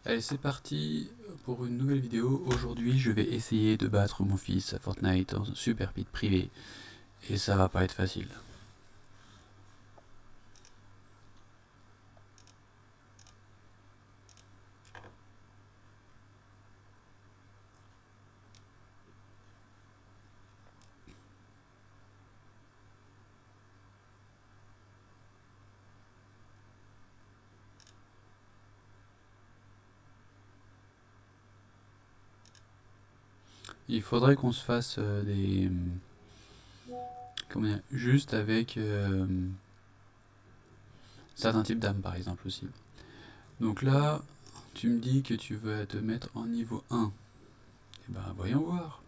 Allez, c'est parti pour une nouvelle vidéo. Aujourd'hui, je vais essayer de battre mon fils à Fortnite en super pit privé. Et ça va pas être facile. Il faudrait qu'on se fasse des... Comment dire, juste avec certains types d'armes par exemple aussi. Donc là, tu me dis que tu veux te mettre en niveau 1. Eh ben voyons voir.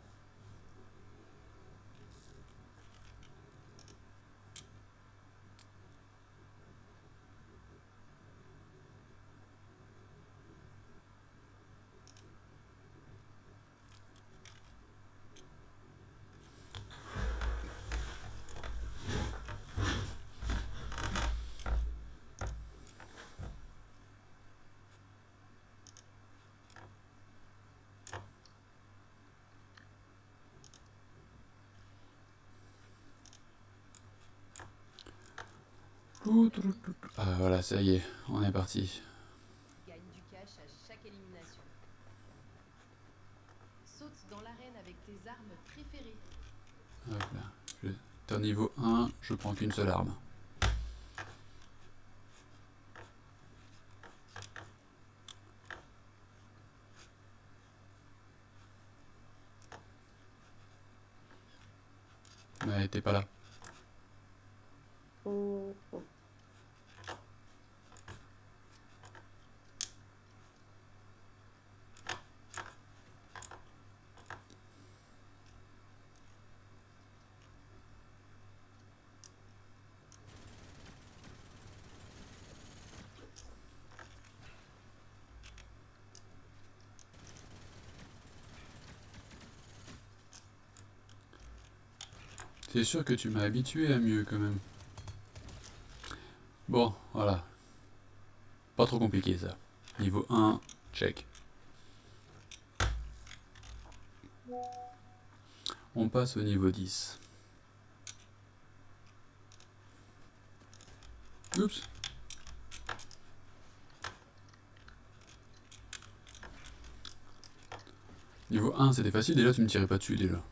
Ah voilà, ça y est, on est parti. Gagne du cash à chaque élimination. Saute dans l'arène avec tes armes préférées. Hop là. T'es en niveau 1, je prends qu'une seule arme. Mais t'es pas là. C'est sûr que tu m'as habitué à mieux quand même. Bon, voilà. Pas trop compliqué ça. Niveau 1, check. On passe au niveau 10. Oups. Niveau 1, c'était facile, déjà tu me tirais pas dessus déjà.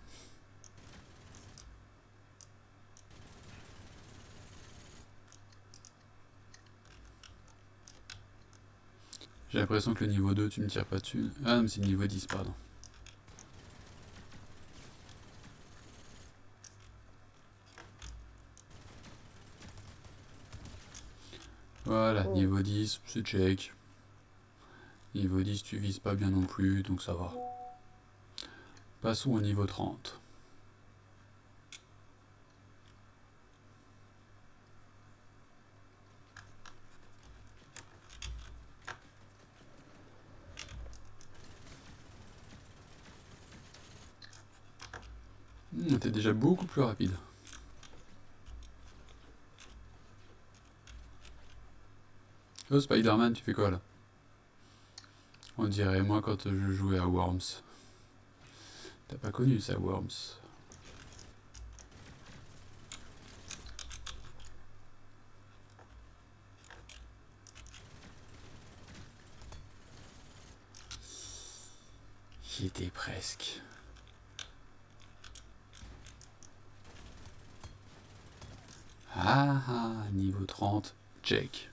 J'ai l'impression que le niveau 2, tu me tires pas dessus. Ah non, mais c'est le niveau 10, pardon. Voilà, niveau 10, c'est check. Niveau 10, tu vises pas bien non plus, donc ça va. Passons au niveau 30. T'es déjà beaucoup plus rapide. Oh, Spider-Man, tu fais quoi là? On dirait moi quand je jouais à Worms. T'as pas connu ça, Worms? J'y étais presque. Ah ah, niveau 30, check.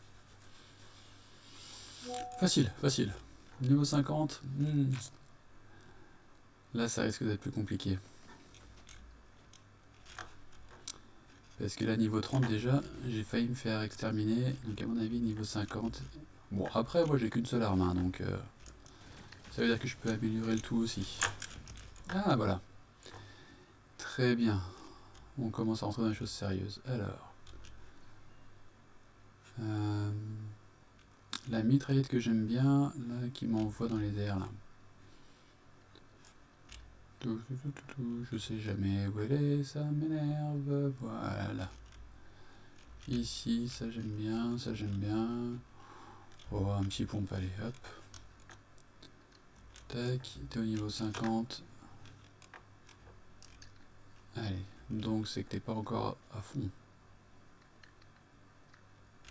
Facile, facile. Niveau 50, là ça risque d'être plus compliqué. Parce que là, niveau 30 déjà, j'ai failli me faire exterminer. Donc à mon avis, niveau 50... Bon, après, moi j'ai qu'une seule arme, hein, donc... ça veut dire que je peux améliorer le tout aussi. Ah, voilà. Très bien. On commence à rentrer dans les choses sérieuses. Alors... la mitraillette que j'aime bien, là, qui m'envoie dans les airs, là. Je sais jamais où elle est, ça m'énerve. Voilà. Ici, ça j'aime bien, ça j'aime bien. Oh, un petit pompe, allez, hop. Tac, t'es au niveau 50. Allez, donc c'est que t'es pas encore à fond.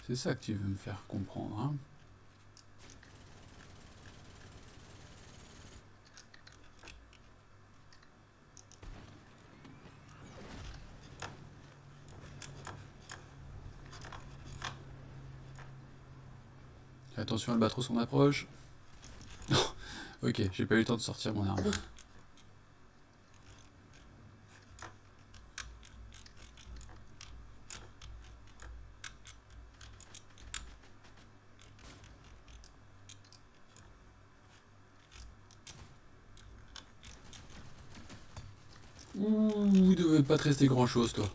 C'est ça que tu veux me faire comprendre, hein? Attention, Albatros, on approche. Ok, j'ai pas eu le temps de sortir mon arme. Ouh, il devait pas te rester grand chose, toi.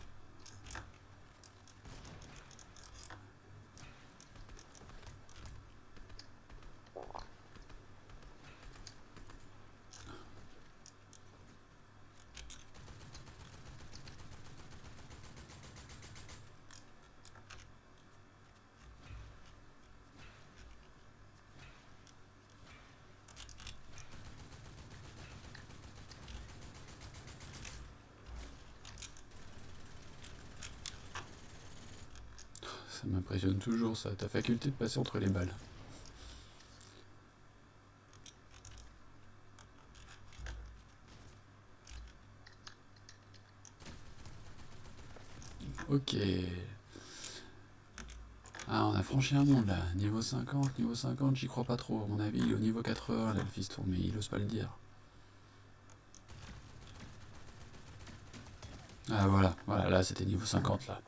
Ça m'impressionne toujours, ça, ta faculté de passer entre les balles. Ok. Ah, on a franchi un monde là. Niveau 50, j'y crois pas trop. À mon avis, il est au niveau 80 là, le fiston, mais il ose pas le dire. Ah, voilà, voilà, là c'était niveau 50 là.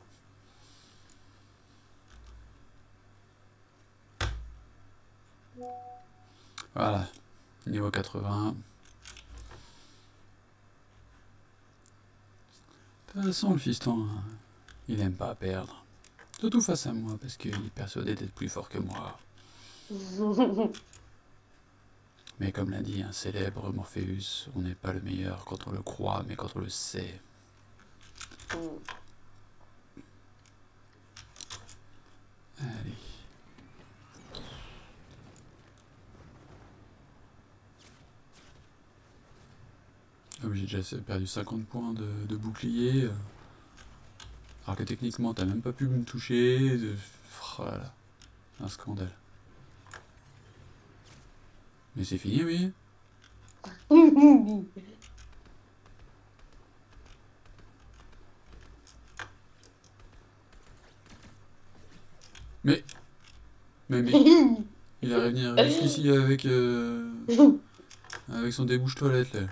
Voilà, niveau 80. De toute façon, le fiston, hein, il aime pas perdre. Surtout face à moi, parce qu'il est persuadé d'être plus fort que moi. Mais comme l'a dit un célèbre Morpheus, on n'est pas le meilleur quand on le croit, mais quand on le sait. Allez. Ah oui, j'ai déjà perdu 50 points de bouclier. Alors que techniquement, t'as même pas pu me toucher. Oh là là, un scandale. Mais c'est fini, oui. Mais, mais, il va revenir jusqu'ici avec son débouche-toilette, là.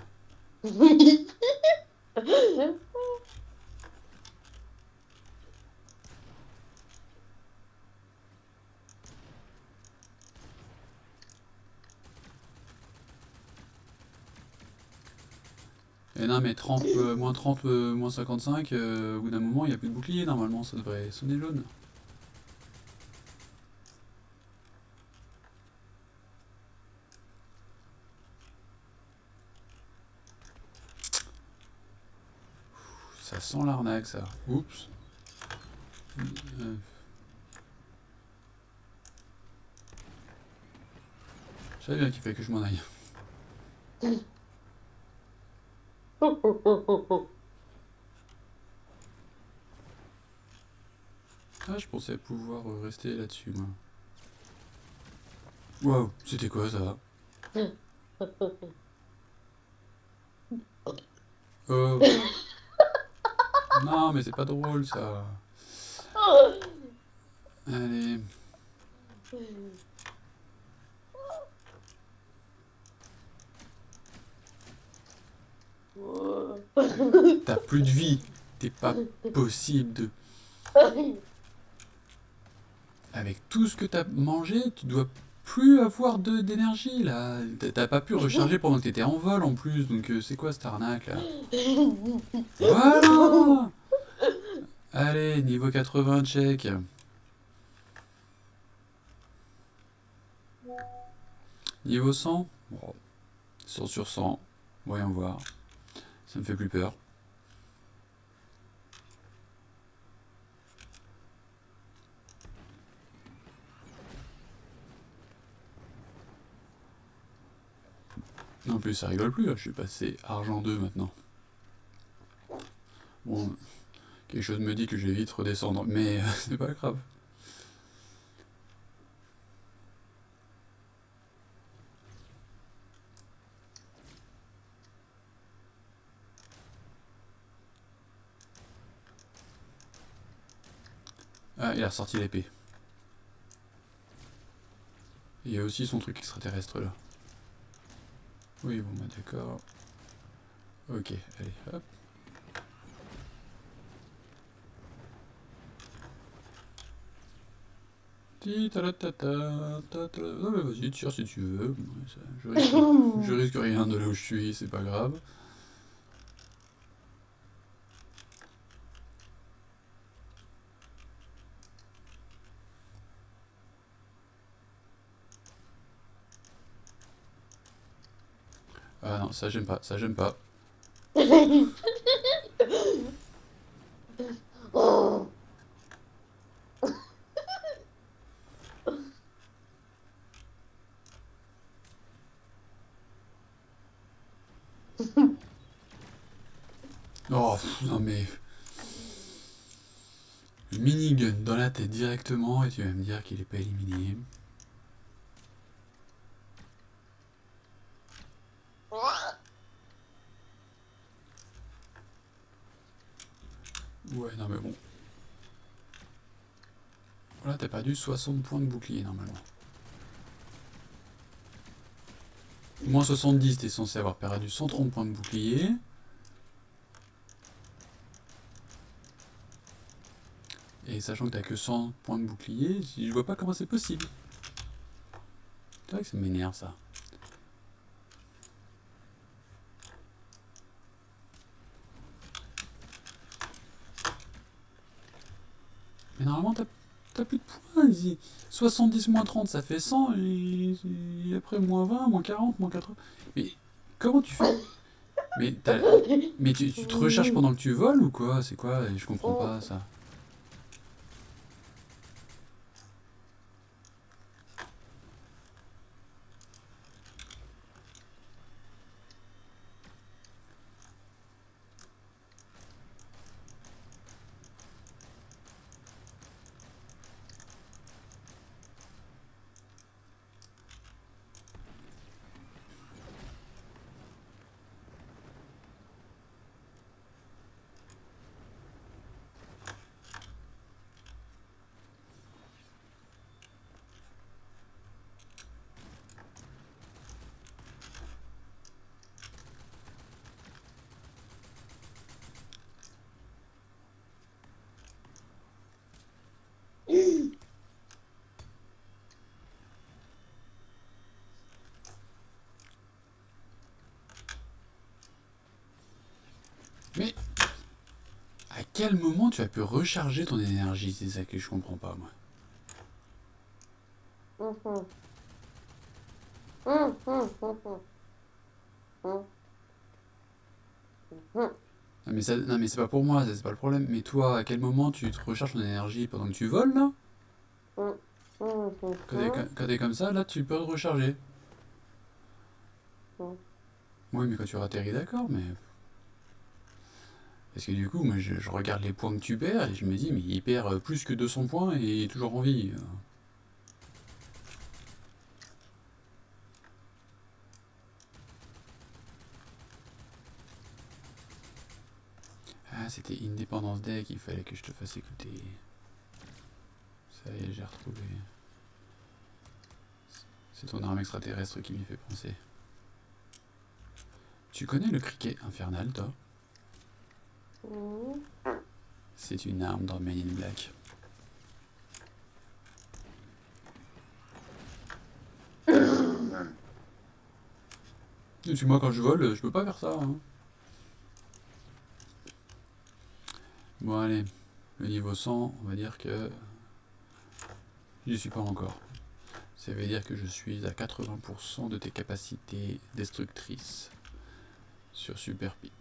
Et non, mais 30, moins 30, moins 55, au bout d'un moment, il n'y a plus de bouclier, normalement, ça devrait sonner jaune. Ça sent l'arnaque, ça. Oups. Je savais bien qu'il fallait que je m'en aille. Ah, je pensais pouvoir rester là-dessus, moi. Waouh, c'était quoi ça? Oh. Non, mais c'est pas drôle, ça. Allez. T'as plus de vie. T'es pas possible de... Avec tout ce que t'as mangé, tu dois plus avoir d'énergie, là. T'as pas pu recharger pendant que t'étais en vol, en plus. Donc, c'est quoi cette arnaque, là? Voilà. Allez, niveau 80, check. Niveau 100? Bon, 100 sur 100. Voyons voir. Ça me fait plus peur. En plus, ça rigole plus, là. Je suis passé argent 2 maintenant. Bon, quelque chose me dit que je vais vite redescendre, mais c'est pas grave. Ah, il a ressorti l'épée. Il y a aussi son truc extraterrestre là. Oui, bon, bah d'accord. Ok, allez, hop. Non mais vas-y, tire si tu veux. Je risque rien de là où je suis, c'est pas grave. Ah non, ça j'aime pas, ça j'aime pas. Oh. Oh, non mais... Le minigun dans la tête directement et tu vas me dire qu'il est pas éliminé. Ouais, non mais bon. Voilà, t'as perdu 60 points de bouclier normalement. Moins 70, t'es censé avoir perdu 130 points de bouclier. Et sachant que t'as que 100 points de bouclier, je vois pas comment c'est possible. C'est vrai que ça m'énerve ça. Mais normalement t'as plus de points. 70 moins 30 ça fait 100 et après moins 20, moins 40, moins 80. Mais comment tu fais? Mais tu te recharges pendant que tu voles ou quoi? C'est quoi? Je comprends pas ça. Mais à quel moment tu as pu recharger ton énergie? C'est ça que je comprends pas moi. Non mais c'est pas pour moi, c'est pas le problème. Mais toi, à quel moment tu te recharges ton énergie pendant que tu voles là? Quand t'es comme ça, là tu peux te recharger. Oui, mais quand tu atterris, d'accord, mais... Parce que du coup, moi je regarde les points que tu perds et je me dis, mais il perd plus que 200 points et il est toujours en vie. Ah, c'était Independence Day qu'il fallait que je te fasse écouter. Ça y est, j'ai retrouvé. C'est ton arme extraterrestre qui m'y fait penser. Tu connais le criquet infernal, toi? C'est une arme dans Men in Black. Et puis moi, quand je vole, je peux pas faire ça. Hein. Bon, allez. Le niveau 100, on va dire que... J'y suis pas encore. Ça veut dire que je suis à 80% de tes capacités destructrices sur Super Pit.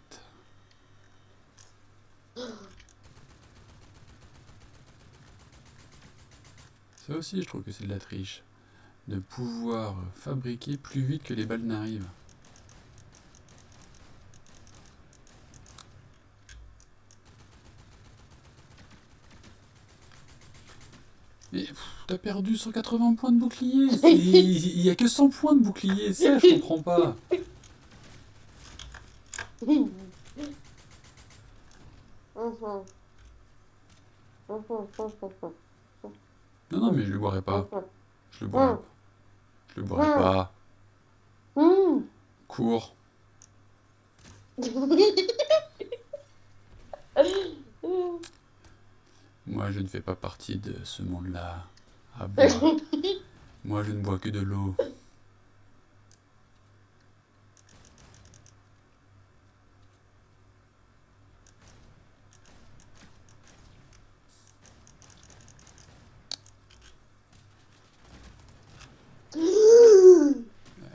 Ça aussi, je trouve que c'est de la triche. De pouvoir fabriquer plus vite que les balles n'arrivent. Mais t'as perdu 180 points de bouclier. Il y a que 100 points de bouclier. Ça, je comprends pas. Non, non, mais je le boirai pas. Je le boirai pas. Je le boirai pas. Cours. Moi, je ne fais pas partie de ce monde-là. À boire. Moi, je ne bois que de l'eau.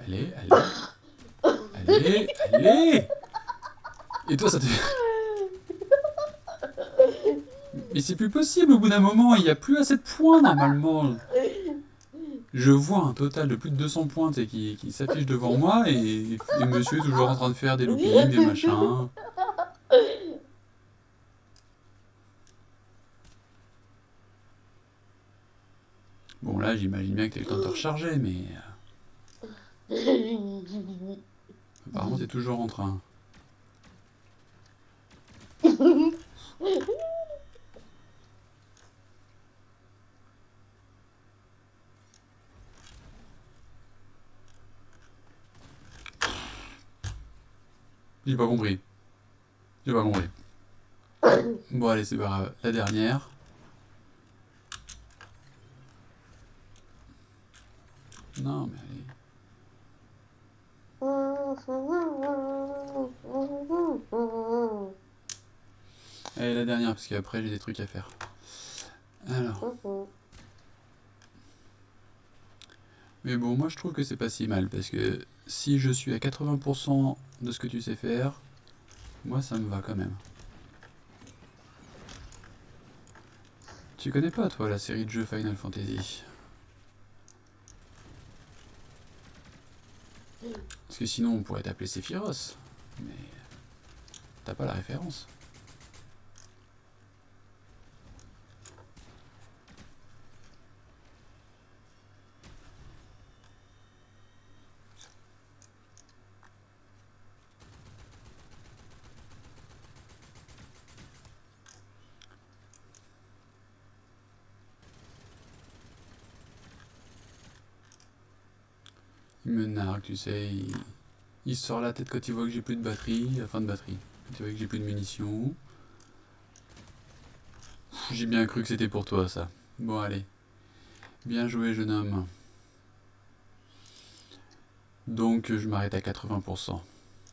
Allez, allez. Allez, allez. Et toi, ça te... Mais c'est plus possible, au bout d'un moment, il n'y a plus assez de points, normalement. Je vois un total de plus de 200 points qui s'affiche devant moi, et monsieur est toujours en train de faire des loopings, des machins. Bon, là, j'imagine bien que t'as eu le temps de te recharger, mais... apparemment, t'es toujours en train. J'ai pas compris. J'ai pas compris. Bon, allez, c'est pas grave. La dernière. Non, mais allez. Allez, la dernière, parce qu'après, j'ai des trucs à faire. Alors. Mais bon, moi, je trouve que c'est pas si mal, parce que si je suis à 80% de ce que tu sais faire, moi, ça me va quand même. Tu connais pas, toi, la série de jeux Final Fantasy? Parce que sinon, on pourrait t'appeler Sephiroth. Mais t'as pas la référence. Il me nargue, tu sais, il sort la tête quand il voit que j'ai plus de batterie, enfin de batterie, quand il voit que j'ai plus de munitions. J'ai bien cru que c'était pour toi, ça. Bon, allez. Bien joué, jeune homme. Donc, je m'arrête à 80%.